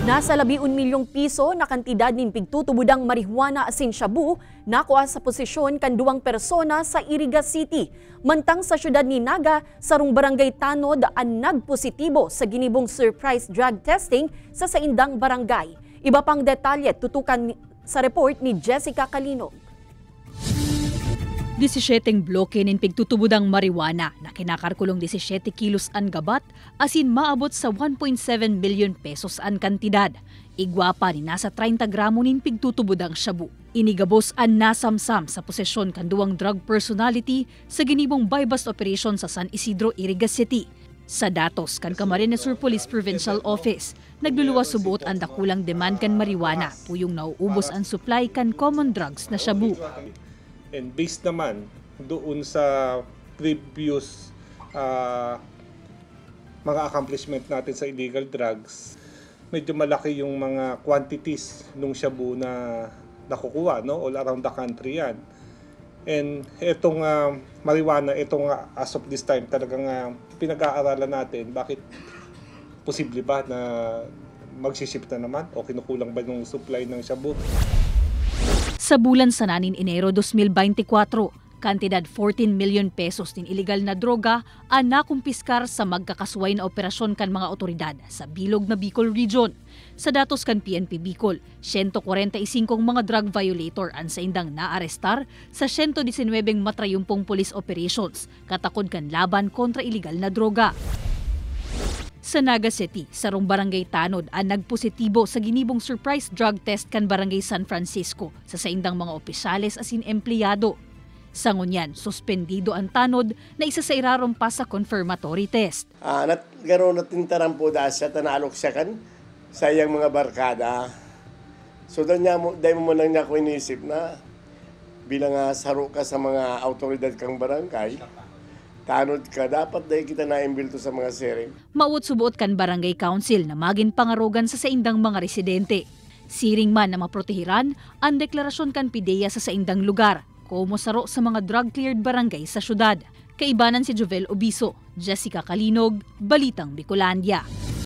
Nasa 11 milyong piso na kantidad nin pigtutubudang marihuana asin shabu nakuha sa posisyon kan duwang persona sa Iriga City. Mantang sa syudad ni Naga, sarong barangay Tanod ang nagpositibo sa ginibong surprise drug testing sa saindang barangay. Iba pang detalye tutukan sa report ni Jessica Calinog. 17 bloke nin pigtutubudang marijuana na kinakarkulong 17 kilos ang gabat asin maabot sa 1.7 billion pesos ang kantidad. Igwa pa ni nasa 30 gramo nin pigtutubudang shabu. Inigabos ang nasamsam sa posesyon kan duwang drug personality sa ginibong buy-bust operation sa San Isidro, Iriga City. Sa datos kan Camarines Sur Police Provincial Office, nagluluwas subuot ang dakulang demand kan marijuana, puyong nauubos ang supply kan common drugs na shabu. And based naman doon sa previous mga accomplishment natin sa illegal drugs, medyo malaki yung mga quantities nung shabu na nakukuha, no? All around the country yan. And itong marijuana, itong as of this time talagang pinag-aaralan natin bakit posible ba na magsiship na naman o kinukulang ba yung supply ng shabu. Sa bulan sa nanin Enero 2024, kantidad 14 million pesos din illegal na droga ang nakumpiskar sa magkakasway na operasyon kan mga otoridad sa bilog na Bicol Region. Sa datos kan PNP Bicol, 145 mga drug violator ang saindang naarestar sa 119 matrayumpong police operations katakod kan laban kontra illegal na droga. Sa Naga City, sarong barangay Tanod ang nagpositibo sa ginibong surprise drug test kan barangay San Francisco sa saindang mga opisyales asin empleyado. Sa ngunyan, suspendido ang Tanod na isa sa irarong pa sa confirmatory test. Garo natin tarampo dahil siya tanalok siya kan sa iyang mga barkada. So dahil mo lang niya ako inisip na bilang saro ka sa mga autoridad kang barangay, Tanod ka, dapat dahil kita na-imbilto sa mga sering. Mauot subuot kan barangay council na maging pangarugan sa saindang mga residente. Siring man na maprotehiran ang deklarasyon kan PIDEA sa saindang lugar, kumo saro sa mga drug-cleared barangay sa syudad. Kaibanan si Jovel Obiso, Jessica Calinog, Balitang Bicolandia.